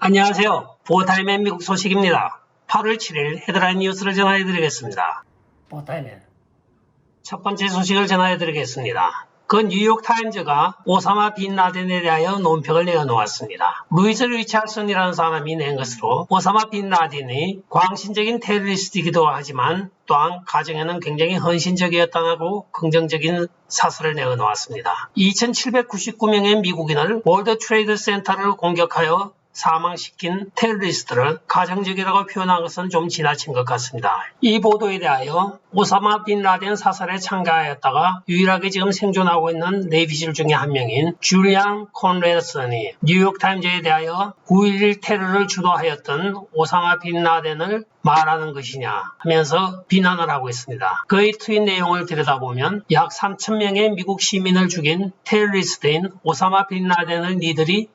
안녕하세요. 보타임의 미국 소식입니다. 8월 7일 헤드라인 뉴스를 전해드리겠습니다. 보타임의 첫 번째 소식을 전해드리겠습니다. 그 뉴욕타임즈가 오사마 빈 라덴에 대하여 논평을 내어놓았습니다. 루이스 리차슨이라는 사람이 낸 것으로 오사마 빈 라덴이 광신적인 테러리스트이기도 하지만 또한 가정에는 굉장히 헌신적이었다고 긍정적인 사설을 내어놓았습니다. 2799명의 미국인을 월드 트레이드 센터를 공격하여 사망시킨 테러리스트를 가정적이라고 표현한 것은 좀 지나친 것 같습니다. 이 보도에 대하여 오사마 빈 라덴 사살에 참가하였다가 유일하게 지금 생존하고 있는 내비실 중에 한 명인 줄리안 콘레드슨이 뉴욕타임즈에 대하여 9.11 테러를 주도하였던 오사마 빈 라덴을 말하는 것이냐 하면서 비난을 하고 있습니다. 그의 트윗 내용을 들여다보면 약 3,000명의 미국 시민을 죽인 테러리스트인 오사마 빈 라덴을 니들이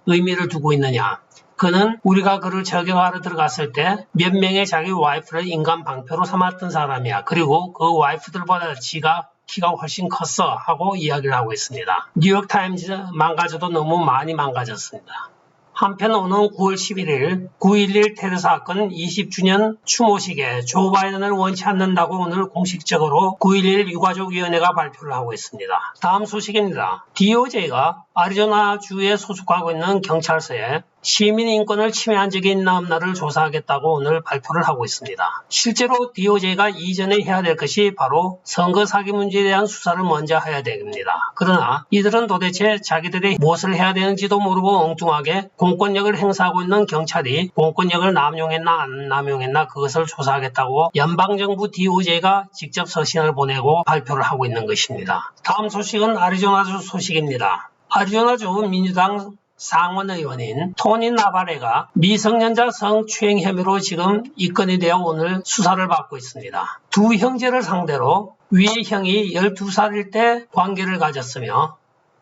의미를 두고 있느냐. 그는 우리가 그를 저격하러 들어갔을 때 몇 명의 자기 와이프를 인간 방패로 삼았던 사람이야. 그리고 그 와이프들보다 지가 키가 훨씬 컸어 하고 이야기를 하고 있습니다. 뉴욕타임즈 망가져도 너무 많이 망가졌습니다. 한편 오는 9월 11일 9.11 테러 사건 20주년 추모식에 조 바이든을 원치 않는다고 오늘 공식적으로 9.11 유가족위원회가 발표를 하고 있습니다. 다음 소식입니다. DOJ가 아리조나주에 소속하고 있는 경찰서에 시민 인권을 침해한 적이 있나 없나를 조사하겠다고 오늘 발표를 하고 있습니다. 실제로 DOJ가 이전에 해야 될 것이 바로 선거 사기 문제에 대한 수사를 먼저 해야 됩니다. 그러나 이들은 도대체 자기들이 무엇을 해야 되는지도 모르고 엉뚱하게 공권력을 행사하고 있는 경찰이 공권력을 남용했나 안 남용했나 그것을 조사하겠다고 연방정부 DOJ가 직접 서신을 보내고 발표를 하고 있는 것입니다. 다음 소식은 아리조나주 소식입니다. 아리조나주 민주당 상원의원인 토니 나바레가 미성년자 성추행 혐의로 지금 입건이 되어 오늘 수사를 받고 있습니다. 두 형제를 상대로 위의 형이 12살일 때 관계를 가졌으며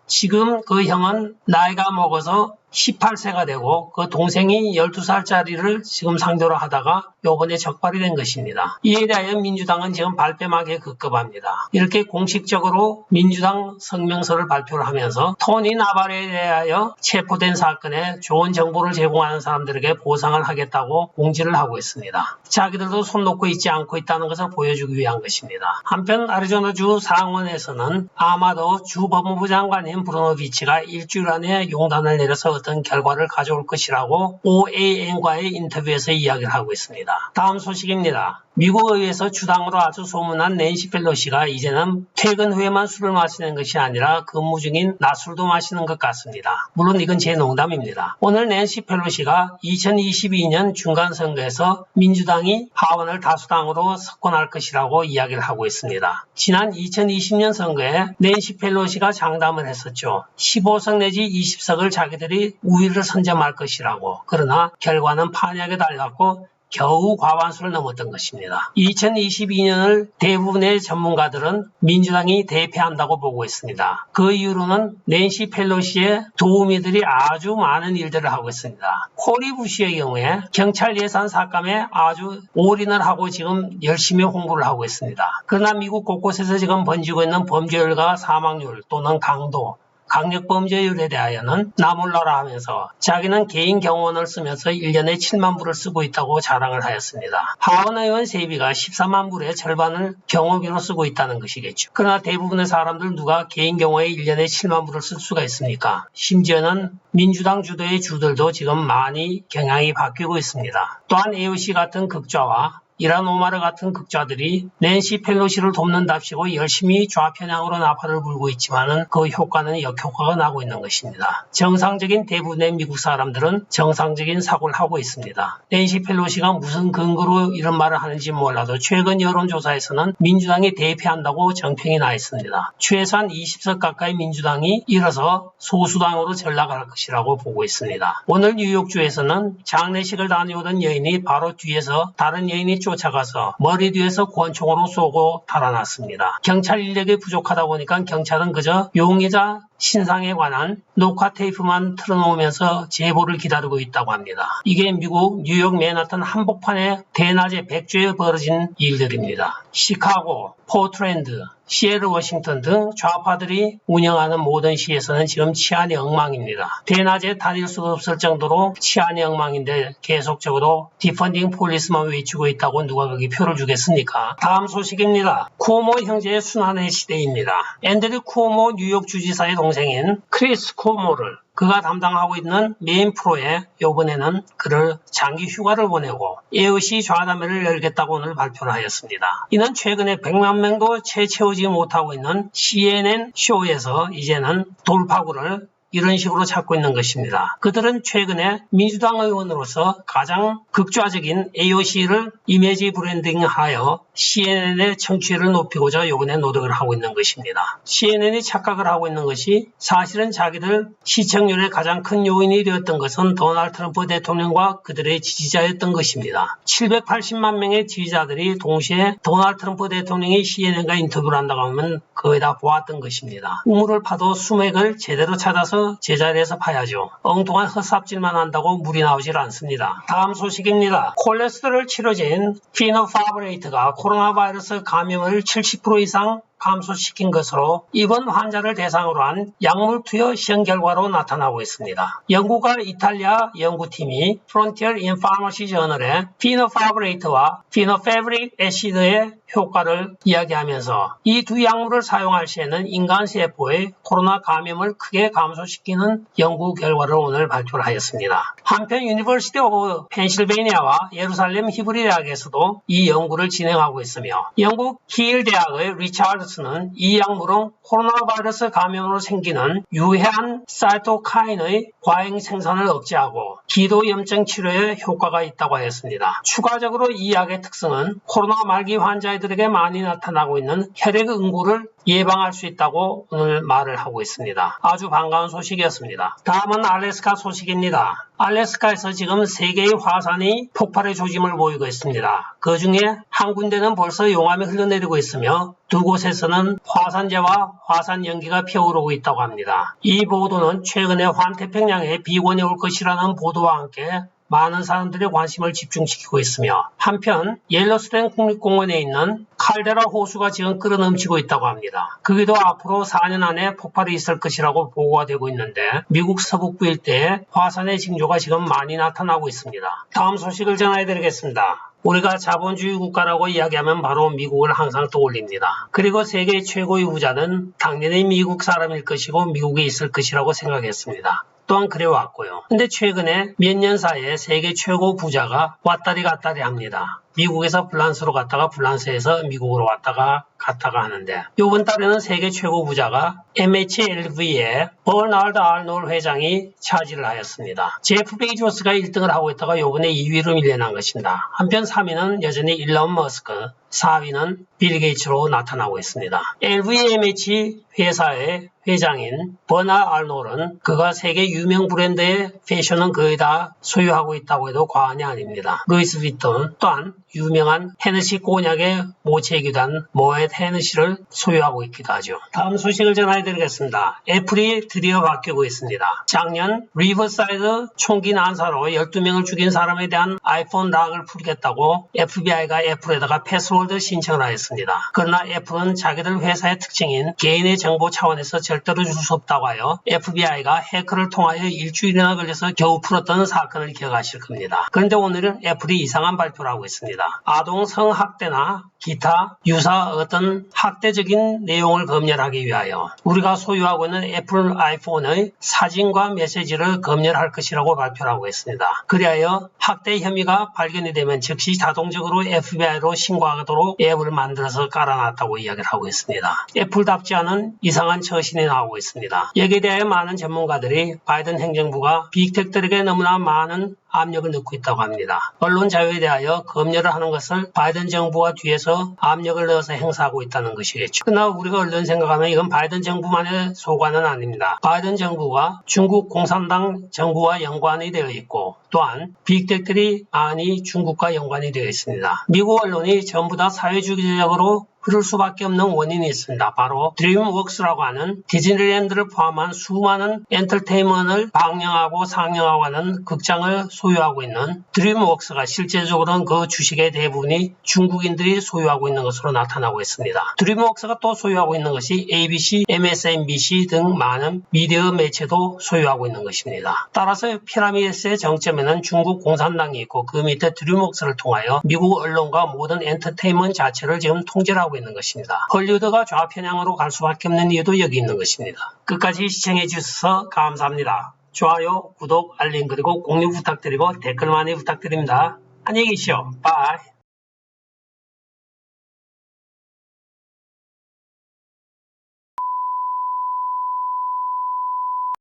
지금 그 형은 나이가 먹어서 18세가 되고 그 동생이 12살짜리를 지금 상대로 하다가 요번에 적발이 된 것입니다. 이에 대하여 민주당은 지금 발뺌하기에 급급합니다. 이렇게 공식적으로 민주당 성명서를 발표를 하면서 토니 나바레에 대하여 체포된 사건에 좋은 정보를 제공하는 사람들에게 보상을 하겠다고 공지를 하고 있습니다. 자기들도 손 놓고 있지 않고 있다는 것을 보여주기 위한 것입니다. 한편 아리조나주 상원에서는 아마도 주 법무부 장관인 브루노비치가 일주일 안에 용단을 내려서 어떤 결과를 가져올 것이라고 OAN과의 인터뷰에서 이야기를 하고 있습니다. 다음 소식입니다. 미국 의회에서 주당으로 아주 소문난 낸시 펠로시가 이제는 퇴근 후에만 술을 마시는 것이 아니라 근무 중인 낮술도 마시는 것 같습니다. 물론 이건 제 농담입니다. 오늘 낸시 펠로시가 2022년 중간선거에서 민주당이 하원을 다수당으로 석권할 것이라고 이야기를 하고 있습니다. 지난 2020년 선거에 낸시 펠로시가 장담을 했었죠. 15석 내지 20석을 자기들이 우위를 선점할 것이라고. 그러나 결과는 판약에 달렸고 겨우 과반수를 넘었던 것입니다. 2022년을 대부분의 전문가들은 민주당이 대패한다고 보고 있습니다. 그 이유로는 낸시 펠로시의 도우미들이 아주 많은 일들을 하고 있습니다. 코리 부시의 경우에 경찰 예산 삭감에 아주 올인을 하고 지금 열심히 홍보를 하고 있습니다. 그러나 미국 곳곳에서 지금 번지고 있는 범죄율과 사망률 또는 강도 강력범죄율에 대하여는 나몰라라 하면서 자기는 개인 경호원을 쓰면서 1년에 7만 불을 쓰고 있다고 자랑을 하였습니다. 하원의원 세비가 14만 불의 절반을 경호비로 쓰고 있다는 것이겠죠. 그러나 대부분의 사람들 누가 개인 경호에 1년에 7만 불을 쓸 수가 있습니까? 심지어는 민주당 주도의 주들도 지금 많이 경향이 바뀌고 있습니다. 또한 AOC 같은 극좌와 이란 오마르 같은 극좌들이 낸시 펠로시를 돕는답시고 열심히 좌편향으로 나팔을 불고 있지만은 그 효과는 역효과가 나고 있는 것입니다. 정상적인 대부분의 미국 사람들은 정상적인 사고를 하고 있습니다. 낸시 펠로시가 무슨 근거로 이런 말을 하는지 몰라도 최근 여론조사에서는 민주당이 대패한다고 정평이 나 있습니다. 최소한 20석 가까이 민주당이 일어서 소수당으로 전락할 것이라고 보고 있습니다. 오늘 뉴욕주에서는 장례식을 다녀오던 여인이 바로 뒤에서 다른 여인이 쫓아가서 머리 뒤에서 권총으로 쏘고 달아났습니다. 경찰 인력이 부족하다 보니까 경찰은 그저 용의자 신상에 관한 녹화 테이프만 틀어놓으면서 제보를 기다리고 있다고 합니다. 이게 미국 뉴욕 맨하탄 한복판의 대낮에 백주에 벌어진 일들입니다. 시카고, 포트랜드, 시애틀 워싱턴 등 좌파들이 운영하는 모든 시에서는 지금 치안이 엉망입니다. 대낮에 다닐 수도 없을 정도로 치안이 엉망인데 계속적으로 디펀딩 폴리스만 외치고 있다고 누가 거기 표를 주겠습니까? 다음 소식입니다. 쿠오모 형제의 순환의 시대입니다. 앤드류 쿠오모 뉴욕 주지사의 동생인 크리스 쿠오모를 그가 담당하고 있는 메인 프로에 이번에는 그를 장기 휴가를 보내고 AOC 좌담회를 열겠다고 오늘 발표를 하였습니다. 이는 최근에 100만 명도 채 채우지 못하고 있는 CNN 쇼에서 이제는 돌파구를 이런 식으로 찾고 있는 것입니다. 그들은 최근에 민주당 의원으로서 가장 극좌적인 AOC를 이미지 브랜딩하여 CNN의 청취율을 높이고자 이번에 노력을 하고 있는 것입니다. CNN이 착각을 하고 있는 것이 사실은 자기들 시청률의 가장 큰 요인이 되었던 것은 도널드 트럼프 대통령과 그들의 지지자였던 것입니다. 780만 명의 지지자들이 동시에 도널드 트럼프 대통령이 CNN과 인터뷰를 한다고 하면 거의 다 보았던 것입니다. 우물을 파도 수맥을 제대로 찾아서 제자리에서 파야죠. 엉뚱한 헛삽질만 한다고 물이 나오질 않습니다. 다음 소식입니다. 콜레스테롤 치료제인 피노파브레이트가 코로나 바이러스 감염을 70% 이상 감소시킨 것으로 입원 환자를 대상으로 한 약물 투여 시험 결과로 나타나고 있습니다. 영국과 이탈리아 연구팀이 Frontier in Pharmacy 저널에 피노파브레이트와 피노페브릭 애시드의 효과를 이야기하면서 이 두 약물을 사용할 시에는 인간 세포의 코로나 감염을 크게 감소시키는 연구 결과를 오늘 발표를 하였습니다. 한편 유니버시티 오브 펜실베이니아와 예루살렘 히브리 대학에서도 이 연구를 진행하고 있으며 영국 힐 대학의 리차드스는 이 약물은 코로나 바이러스 감염으로 생기는 유해한 사이토카인의 과잉 생산을 억제하고 기도염증 치료에 효과가 있다고 하였습니다. 추가적으로 이 약의 특성은 코로나 말기 환자들에게 많이 나타나고 있는 혈액 응고를 예방할 수 있다고 오늘 말을 하고 있습니다. 아주 반가운 소식이었습니다. 다음은 알래스카 소식입니다. 알래스카에서 지금 3개의 화산이 폭발의 조짐을 보이고 있습니다. 그 중에 한 군데는 벌써 용암이 흘러내리고 있으며 두 곳에서는 화산재와 화산 연기가 피어오르고 있다고 합니다. 이 보도는 최근에 환태평양에 비건이 올 것이라는 보도와 함께 많은 사람들의 관심을 집중시키고 있으며 한편 옐로스톤 국립공원에 있는 칼데라 호수가 지금 끓어넘치고 있다고 합니다. 그게도 앞으로 4년 안에 폭발이 있을 것이라고 보고가 되고 있는데 미국 서북부 일대에 화산의 징조가 지금 많이 나타나고 있습니다. 다음 소식을 전해드리겠습니다. 우리가 자본주의 국가라고 이야기하면 바로 미국을 항상 떠올립니다. 그리고 세계 최고의 부자는 당연히 미국 사람일 것이고 미국에 있을 것이라고 생각했습니다. 또한 그래왔고요. 근데 최근에 몇 년 사이에 세계 최고 부자가 왔다리 갔다리 합니다. 미국에서 프랑스로 갔다가 프랑스에서 미국으로 왔다가 갔다가 하는데 이번 달에는 세계 최고 부자가 MHLV의 버나드 알놀 회장이 차지를 하였습니다. 제프 베이조스가 1등을 하고 있다가 이번에 2위로 밀려난 것입니다. 한편 3위는 여전히 일론 머스크, 4위는 빌 게이츠로 나타나고 있습니다. LVMH 회사의 회장인 버나드 알놀은 그가 세계 유명 브랜드의 패션은 거의 다 소유하고 있다고 해도 과언이 아닙니다. 루이스 휘톤 또한 유명한 헤너시 꼬냑의 모체이기도 한 모ët 헤너시를 소유하고 있기도 하죠. 다음 소식을 전해드리겠습니다. 애플이 드디어 바뀌고 있습니다. 작년 리버사이드 총기 난사로 12명을 죽인 사람에 대한 아이폰 락을 풀겠다고 FBI가 애플에다가 패스워드 신청을 하였습니다. 그러나 애플은 자기들 회사의 특징인 개인의 정보 차원에서 절대로 줄 수 없다고 하여 FBI가 해커를 통하여 일주일이나 걸려서 겨우 풀었던 사건을 기억하실 겁니다. 그런데 오늘은 애플이 이상한 발표를 하고 있습니다. 아동 성학대나 기타 유사 어떤 학대적인 내용을 검열하기 위하여 우리가 소유하고 있는 애플 아이폰의 사진과 메시지를 검열할 것이라고 발표를 하고 있습니다. 그리하여 학대 혐의가 발견이 되면 즉시 자동적으로 FBI로 신고하도록 앱을 만들어서 깔아놨다고 이야기를 하고 있습니다. 애플답지 않은 이상한 처신이 나오고 있습니다. 여기에 대해 많은 전문가들이 바이든 행정부가 빅텍들에게 너무나 많은 압력을 넣고 있다고 합니다. 언론 자유에 대하여 검열을 하는 것을 바이든 정부가 뒤에서 압력을 넣어서 행사하고 있다는 것이겠죠. 그러나 우리가 언론 생각하면 이건 바이든 정부만의 소관은 아닙니다. 바이든 정부가 중국 공산당 정부와 연관이 되어 있고 또한 빅텍들이 많이 중국과 연관이 되어 있습니다. 미국 언론이 전부 다 사회주의적으로 흐를 수밖에 없는 원인이 있습니다. 바로 드림웍스라고 하는 디즈니랜드를 포함한 수많은 엔터테인먼트를 방영하고 상영하고 하는 극장을 소유하고 있는 드림웍스가 실제적으로는 그 주식의 대부분이 중국인들이 소유하고 있는 것으로 나타나고 있습니다. 드림웍스가 또 소유하고 있는 것이 ABC, MSNBC 등 많은 미디어 매체도 소유하고 있는 것입니다. 따라서 피라미드의 정점에는 중국 공산당이 있고 그 밑에 드림웍스를 통하여 미국 언론과 모든 엔터테인먼트 자체를 지금 통제를 하고 있는 것입니다. 헐리우드가 좌편향으로 갈 수밖에 없는 이유도 여기 있는 것입니다. 끝까지 시청해 주셔서 감사합니다. 좋아요, 구독, 알림 그리고 공유 부탁드리고 댓글 많이 부탁드립니다. 안녕히 계십시오. 바이.